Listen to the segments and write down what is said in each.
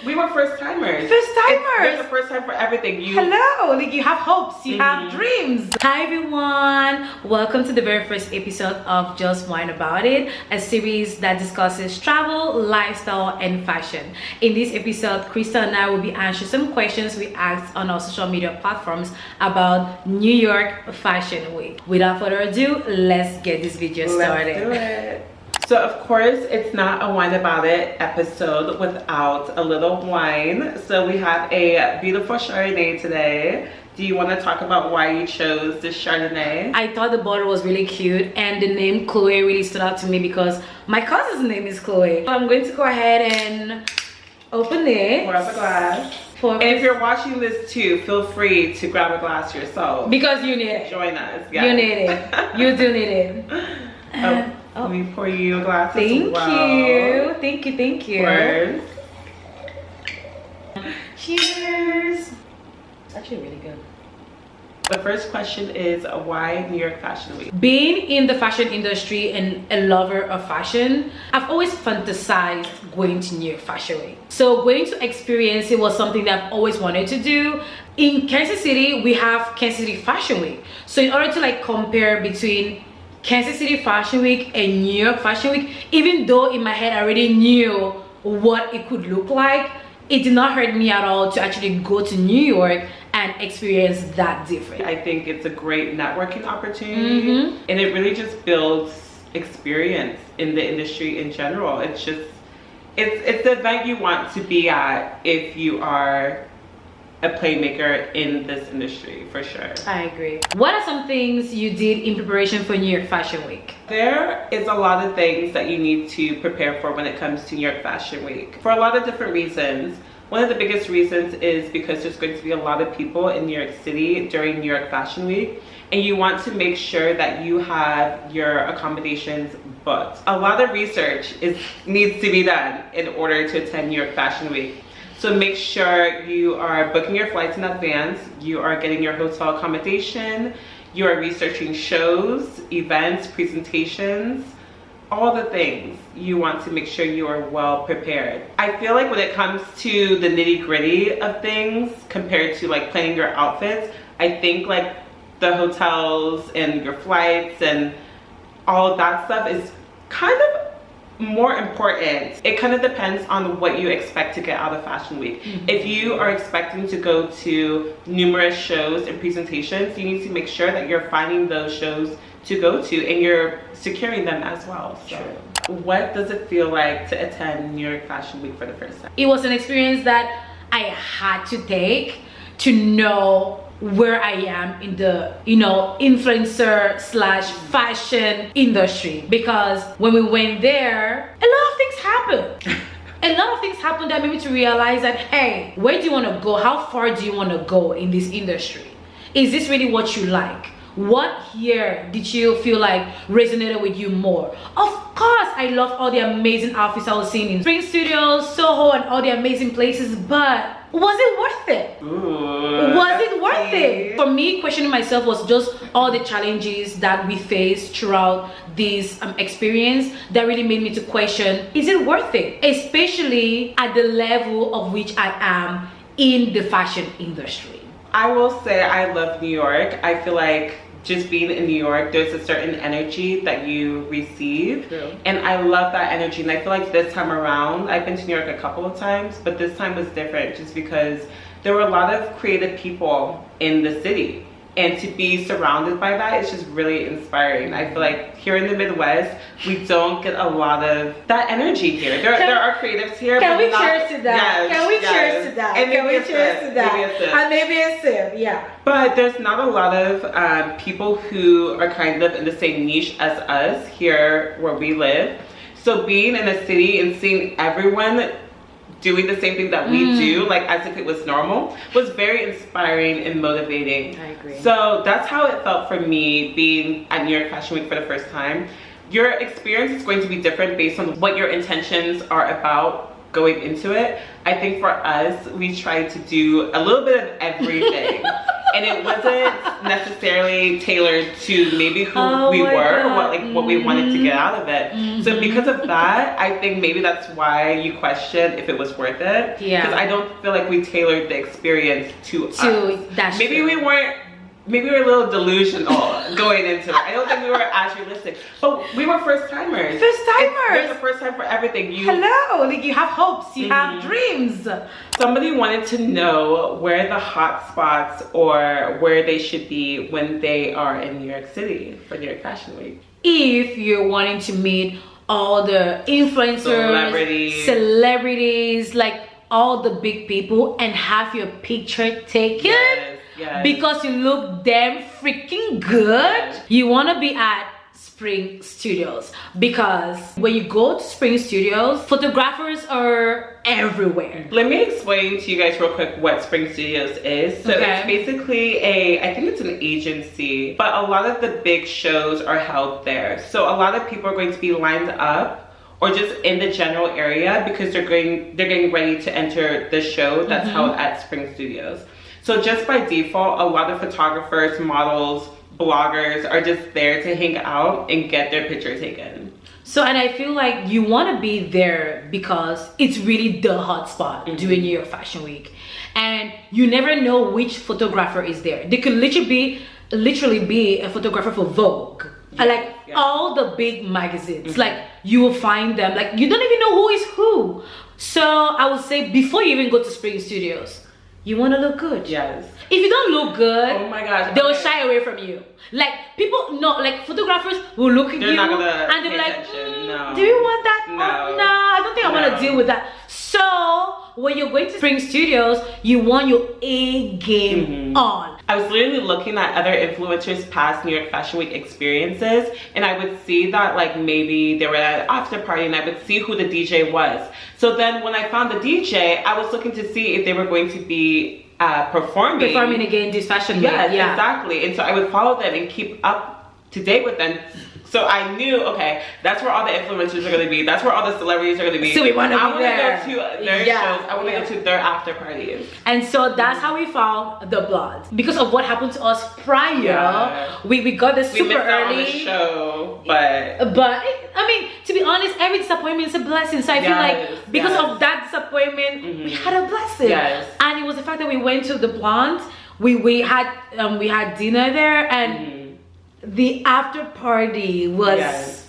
We were first timers. First timers. It's the first time for everything. Hello, like you have hopes, you have dreams. Hi everyone, welcome to the very first episode of Just Wine About It, a series that discusses travel, lifestyle, and fashion. In this episode, Krista and I will be answering some questions we asked on our social media platforms about New York Fashion Week. Without further ado, let's get this video started. Let's do it. So of course, it's not a wine about it episode without a little wine. So we have a beautiful Chardonnay today. Do you want to talk about why you chose this Chardonnay? I thought the bottle was really cute and the name Chloe really stood out to me because my cousin's name is Chloe. So I'm going to go ahead and open it. Pour up a glass. And if you're watching this too, feel free to grab a glass yourself. Because you need it. Join us. Yes. You need it. You do need it. Let me pour you a glass Thank as well. you. Thank you. Thank you. Cheers. Cheers. It's actually really good. The first question is, why New York Fashion Week? Being in the fashion industry and a lover of fashion, I've always fantasized going to New York Fashion Week. So going to experience it was something that I've always wanted to do. In Kansas City, we have Kansas City Fashion Week. So in order to like compare between Kansas City Fashion Week and New York Fashion Week, even though in my head I already knew what it could look like, it did not hurt me at all to actually go to New York and experience that different. I think it's a great networking opportunity, and it really just builds experience in the industry in general. It's just, it's the event you want to be at if you are a playmaker in this industry, for sure. I agree. What are some things you did in preparation for New York Fashion Week? There is a lot of things that you need to prepare for when it comes to New York Fashion Week, for a lot of different reasons. One of the biggest reasons is because there's going to be a lot of people in New York City during New York Fashion Week, and you want to make sure that you have your accommodations booked. A lot of research needs to be done in order to attend New York Fashion Week. So make sure you are booking your flights in advance, you are getting your hotel accommodation, you are researching shows, events, presentations, all the things. You want to make sure you are well prepared. I feel like when it comes to the nitty-gritty of things compared to like planning your outfits, I think like the hotels and your flights and all of that stuff is kind of more important. It kind of depends on what you expect to get out of Fashion Week. If you are expecting to go to numerous shows and presentations, you need to make sure that you're finding those shows to go to and you're securing them as well. So what does it feel like to attend New York Fashion Week for the first time? It was an experience that I had to take to know where I am in the, influencer slash fashion industry. Because when we went there, a lot of things happened. A lot of things happened that made me to realize that, hey, where do you want to go? How far do you want to go in this industry? Is this really what you like? What year did you feel like resonated with you more? Of course, I loved all the amazing outfits I was seeing in Spring Studios, Soho, and all the amazing places, but was it worth it? Ooh, was it worth it? For me, questioning myself was just all the challenges that we faced throughout this experience that really made me to question, is it worth it? Especially at the level of which I am in the fashion industry. I will say I love New York. I feel like just being in New York, there's a certain energy that you receive. True. And I love that energy. And I feel like this time around, I've been to New York a couple of times, but this time was different just because there were a lot of creative people in the city. And to be surrounded by that is just really inspiring. I feel like here in the Midwest, we don't get a lot of that energy here. There are creatives here. Can we cheers to that? Yes, can we yes. cheers to that? And can we maybe a cheers sip, to that? maybe a sip. And maybe a sip, yeah. But there's not a lot of people who are kind of in the same niche as us here where we live. So being in a city and seeing everyone doing the same thing that we do, like as if it was normal, was very inspiring and motivating. I agree. So that's how it felt for me being at New York Fashion Week for the first time. Your experience is going to be different based on what your intentions are about going into it. I think for us, we tried to do a little bit of everything. and it wasn't necessarily tailored to maybe who we were, or what we wanted to get out of it. So because of that, I think maybe that's why you question if it was worth it. Yeah. Because I don't feel like we tailored the experience to us. That's maybe true. we weren't. Maybe we were a little delusional going into it. I don't think we were as realistic, but we were first timers. First timers. There's a first time for everything. Hello, like you have hopes, you have dreams. Somebody wanted to know where the hot spots or where they should be when they are in New York City for New York Fashion Week. If you're wanting to meet all the influencers, celebrities, like all the big people, and have your picture taken. Yes. Because you look damn freaking good. You want to be at Spring Studios, because when you go to Spring Studios, photographers are everywhere. Let me explain to you guys real quick what Spring Studios is. So it's basically I think it's an agency, but a lot of the big shows are held there. So a lot of people are going to be lined up or just in the general area because they're getting ready to enter the show that's held at Spring Studios. So just by default, a lot of photographers, models, bloggers are just there to hang out and get their picture taken. So, and I feel like you want to be there because it's really the hot spot during New York Fashion Week. And you never know which photographer is there. They could literally be a photographer for Vogue. All the big magazines. Like, you will find them. Like, you don't even know who is who. So, I would say before you even go to Spring Studios, you want to look good. Yes. If you don't look good, oh my gosh, they'll shy away from you. Like people, no, like photographers will look at you and they'll be like, no. do you want that? No. Oh, no, I don't think I want to deal with that. So when you're going to Spring Studios, you want your A game on. I was literally looking at other influencers past New York Fashion Week experiences, and I would see that like maybe they were at an after party and I would see who the DJ was. So then when I found the DJ, I was looking to see if they were going to be performing again this fashion week. Yes, exactly. And so I would follow them and keep up to date with them. So I knew, okay, that's where all the influencers are going to be. That's where all the celebrities are going to be. So we want to go to their shows. I want to go to their after parties. And so that's how we found the blonde. Because of what happened to us prior, we got this super early. On the show, but I mean, to be honest, every disappointment is a blessing. So I feel like because of that disappointment, we had a blessing. Yes. And it was the fact that we went to the blonde. We had dinner there, and the after party was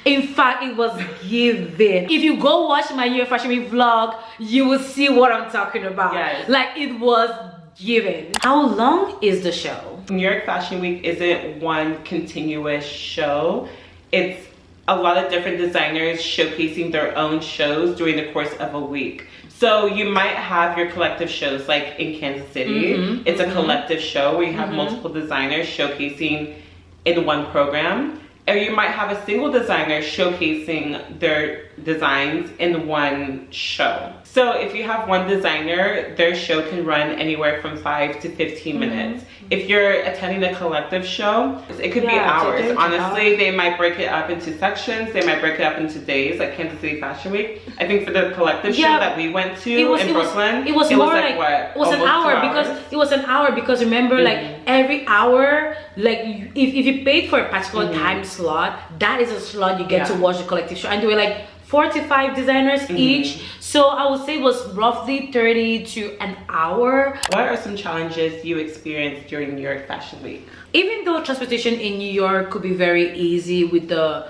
in fact, it was given. If you go watch my New York Fashion Week vlog, you will see what I'm talking about. Like, it was given. How long is the show? New York Fashion Week isn't one continuous show. It's a lot of different designers showcasing their own shows during the course of a week. So you might have your collective shows, like in Kansas City. It's a collective show where you have multiple designers showcasing in one program, or you might have a single designer showcasing their designs in one show. So if you have one designer, their show can run anywhere from 5 to 15 minutes. If you're attending a collective show, it could be hours. Honestly, they might break it up into sections. They might break it up into days, like Kansas City Fashion Week. I think for the collective show that we went to in Brooklyn, it was an hour because remember, like every hour, like if you paid for a particular time slot, that is a slot you get to watch the collective show, and they were like 45 designers each. So I would say it was roughly 30 to an hour. What are some challenges you experienced during New York Fashion Week? Even though transportation in New York could be very easy with the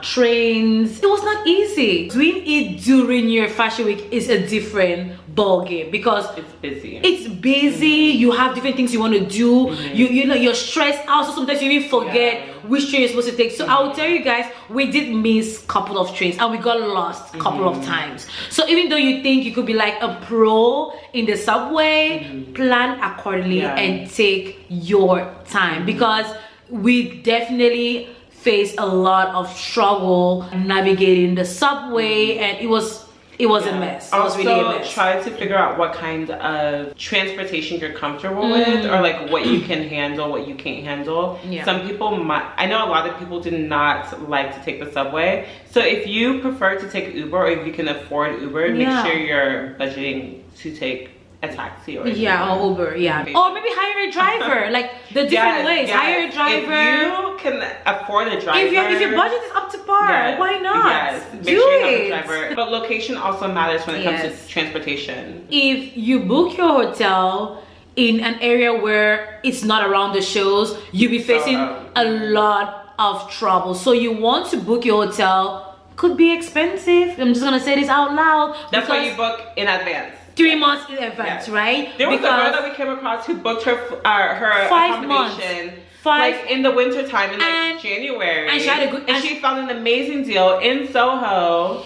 trains, it was not easy. Doing it during New York Fashion Week is a different ball game because it's busy. It's busy. You have different things you want to do. You know, you're stressed out, so sometimes you even forget which train you're supposed to take. So I will tell you guys, we did miss a couple of trains and we got lost a couple of times. So even though you think you could be like a pro in the subway, plan accordingly and take your time, because we definitely faced a lot of struggle navigating the subway, and it was a mess. It was really a mess. Try to figure out what kind of transportation you're comfortable with, or like what you can handle, what you can't handle. Some people might, I know a lot of people do not like to take the subway. So if you prefer to take Uber, or if you can afford Uber, make sure you're budgeting to take a taxi or or Uber, Maybe. or maybe hire a driver. Like the different ways, hire a driver. If you can afford a driver, if your budget is up to par, why not? Yes, make Do sure you it. have a driver. But location also matters when it comes to transportation. If you book your hotel in an area where it's not around the shows, you'll be facing a lot of trouble. So you want to book your hotel, could be expensive. I'm just gonna say this out loud. That's why you book in advance. 3 months in advance, right? There was a girl that we came across who booked her accommodation like in the winter time in like January, and she had a good, and she found an amazing deal in Soho.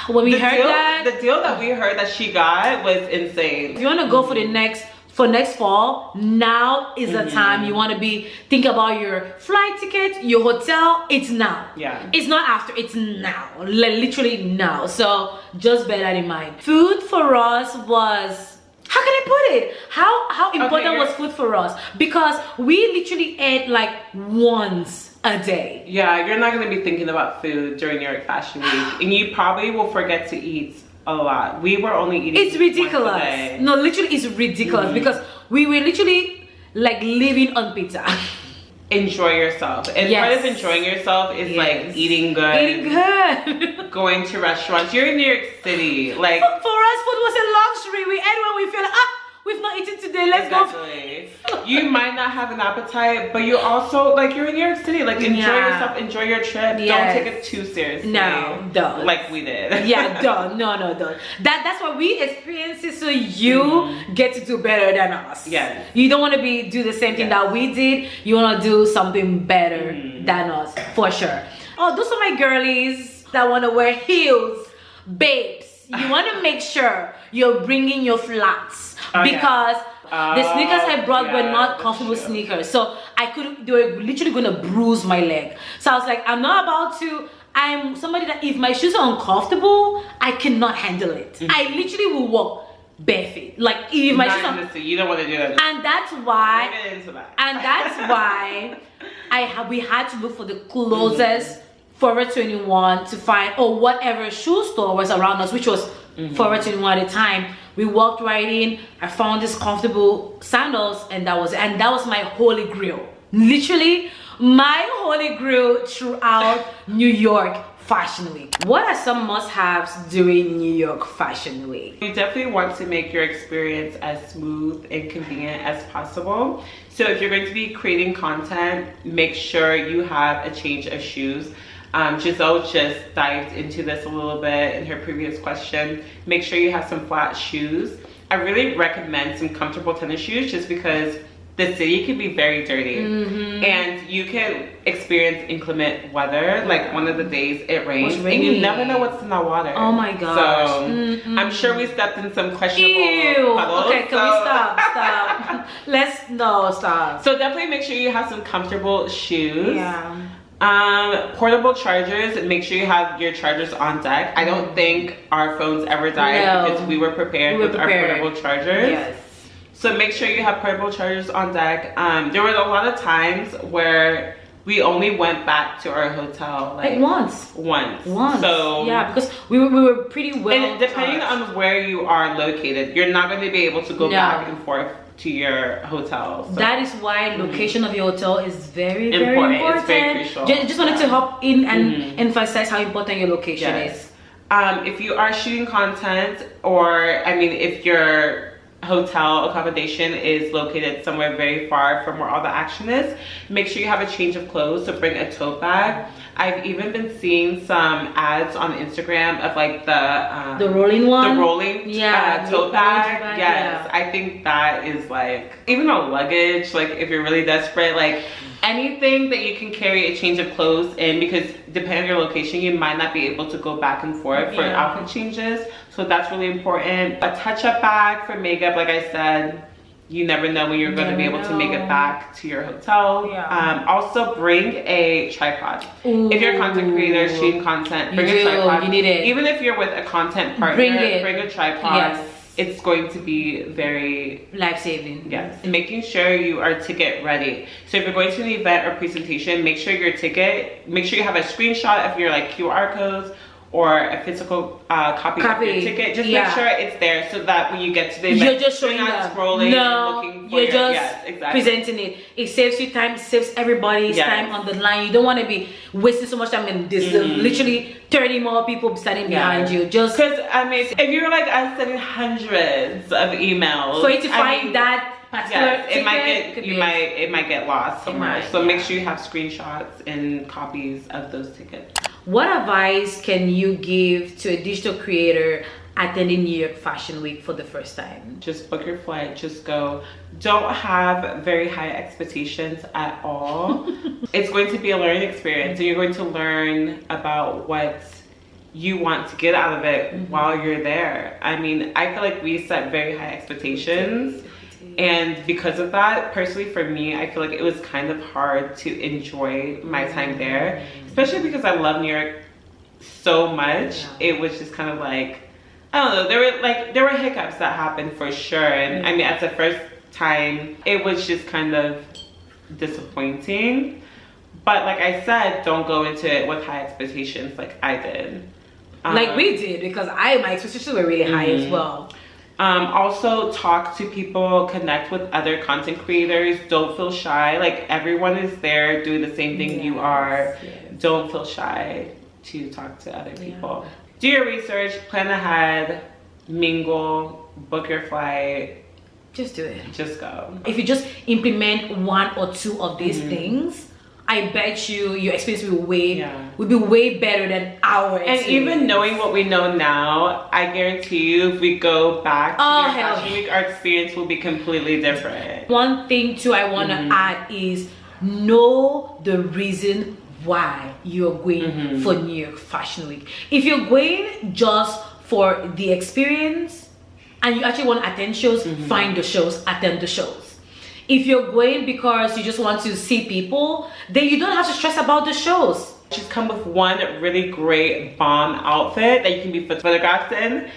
When we heard that, the deal that we heard that she got was insane. If you want to go for the next fall, now is the time. You want to think about your flight ticket, your hotel. It's now. It's not after, it's now, literally now. So just bear that in mind. Food for us was, how can I put it, how important was food for us? Because we literally ate like once a day. You're not going to be thinking about food during New York Fashion Week, and you probably will forget to eat a lot. We were only eating. It's ridiculous. No, literally, it's ridiculous because we were literally like living on pizza. Enjoy yourself, and part of enjoying yourself is like eating good, going to restaurants. You're in New York City, like for us, food was a luxury. We ate when we feel we've not eaten today. Let's go. You might not have an appetite, but you also you're in New York City. Like enjoy yourself, enjoy your trip. Don't take it too seriously. No, don't. Like we did. Don't. No, don't. That's what we experienced it, so you get to do better than us. You don't want to do the same thing that we did. You want to do something better than us, for sure. Oh, those are my girlies that want to wear heels, babes. You want to make sure you're bringing your flats because the sneakers I brought were not comfortable sneakers. So they were literally going to bruise my leg. So I was like, I'm somebody that if my shoes are uncomfortable, I cannot handle it. I literally will walk barefoot. Like if my shoes are, you don't want to do that. And that's why, we had to look for the closest Forever 21 to find, or whatever shoe store was around us, which was Forever 21 at the time. We walked right in. I found these comfortable sandals, and that was my holy grail. Literally, my holy grail throughout New York Fashion Week. What are some must-haves during New York Fashion Week? You definitely want to make your experience as smooth and convenient as possible. So if you're going to be creating content, make sure you have a change of shoes. Giselle just dived into this a little bit in her previous question. Make sure you have some flat shoes. I really recommend some comfortable tennis shoes just because the city can be very dirty and you can experience inclement weather. Like one of the days it rains and you never know what's in that water. Oh my gosh. So I'm sure we stepped in some questionable puddles. Okay, can we stop? Stop. So definitely make sure you have some comfortable shoes. Portable chargers, make sure you have your chargers on deck. I don't think our phones ever died because we were prepared with our portable chargers. So make sure you have portable chargers on deck. There were a lot of times where we only went back to our hotel like once. So because we were pretty well, and depending on where you are located, you're not going to be able to go back and forth to your hotel. So that is why location of your hotel is very important. It's very crucial. Just wanted to hop in and emphasize how important your location is. If you are shooting content, or if your hotel accommodation is located somewhere very far from where all the action is, make sure you have a change of clothes. So bring a tote bag. I've even been seeing some ads on Instagram of like the rolling tote bag. Yes, I think that is like even a luggage. Like if you're really desperate, like anything that you can carry a change of clothes in, because depending on your location, you might not be able to go back and forth for outfit changes. So that's really important. A touch-up bag for makeup, like I said. You never know when you're going to be able to make it back to your hotel. Also bring a tripod. If you're a content creator shooting content, bring a tripod. You need it. Even if you're with a content partner, bring a tripod. It's going to be very life-saving. And making sure you are ticket ready. So if you're going to an event or presentation, make sure you have a screenshot of your like QR codes or a physical copy of your ticket, just make sure it's there so that when you get to the event, you're just showing not them. scrolling and looking for you're just exactly. presenting it. It saves you time, saves everybody's time on the line. You don't want to be wasting so much time and there's literally 30 more people standing behind you. Just because I mean, if you're like us sending hundreds of emails for you to find that particular ticket, it might get lost somewhere. So make sure you have screenshots and copies of those tickets. What advice can you give to a digital creator attending New York Fashion Week for the first time? Just book your flight, just go. Don't have very high expectations at all. It's going to be a learning experience, and you're going to learn about what you want to get out of it while you're there. I mean, I feel like we set very high expectations. And because of that, personally for me, I feel like it was kind of hard to enjoy my time there, especially because I love New York so much. It was just kind of like, I don't know, there were hiccups that happened for sure. And I mean, at the first time, it was just kind of disappointing. But like I said, don't go into it with high expectations like I did. Like we did, because my expectations were really high as well. Also talk to people, connect with other content creators. Don't feel shy. Like everyone is there doing the same thing you are. Don't feel shy to talk to other people. Do your research, plan ahead, mingle, book your flight. Just do it. Just go. If you just implement one or two of these things, I bet you your experience will be way better than our experience. And even knowing what we know now, I guarantee you, if we go back to your Fashion Week, our experience will be completely different. One thing too I want to add is know the reason why you're going for New York Fashion Week. If you're going just for the experience and you actually want to attend shows, find the shows, attend the shows. If you're going because you just want to see people, then you don't have to stress about the shows. Just come with one really great bomb outfit that you can be photographed in,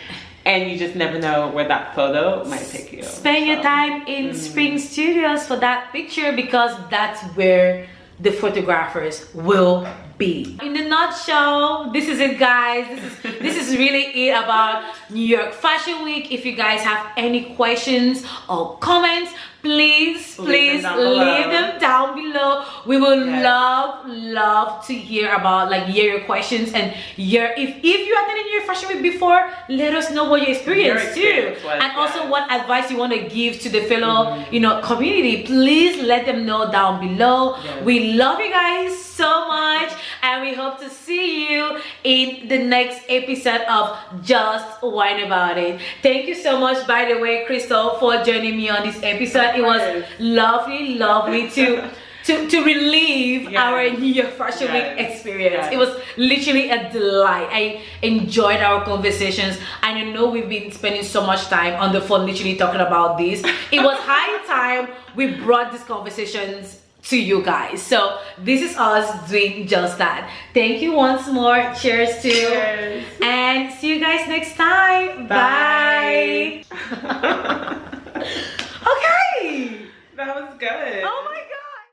and you just never know where that photo might take you. Spend your time in Spring Studios for that picture, because that's where the photographers will be. In a nutshell, this is it, guys. This is really it about New York Fashion Week. If you guys have any questions or comments, please leave them down below. We will love to hear about your questions, and if you attended your Fashion Week before, let us know what your experience too, and also what advice you want to give to the fellow community. Please let them know down below. We love you guys so much, and we hope to see you in the next episode of Just Wine About It. Thank you so much, by the way, Crystal, for joining me on this episode. It was lovely to relive our New York Fashion Week experience. It was literally a delight. I enjoyed our conversations, and I know we've been spending so much time on the phone literally talking about this. It was high time we brought these conversations to you guys. So this is us doing just that. Thank you once more. Cheers to and see you guys next time. Bye.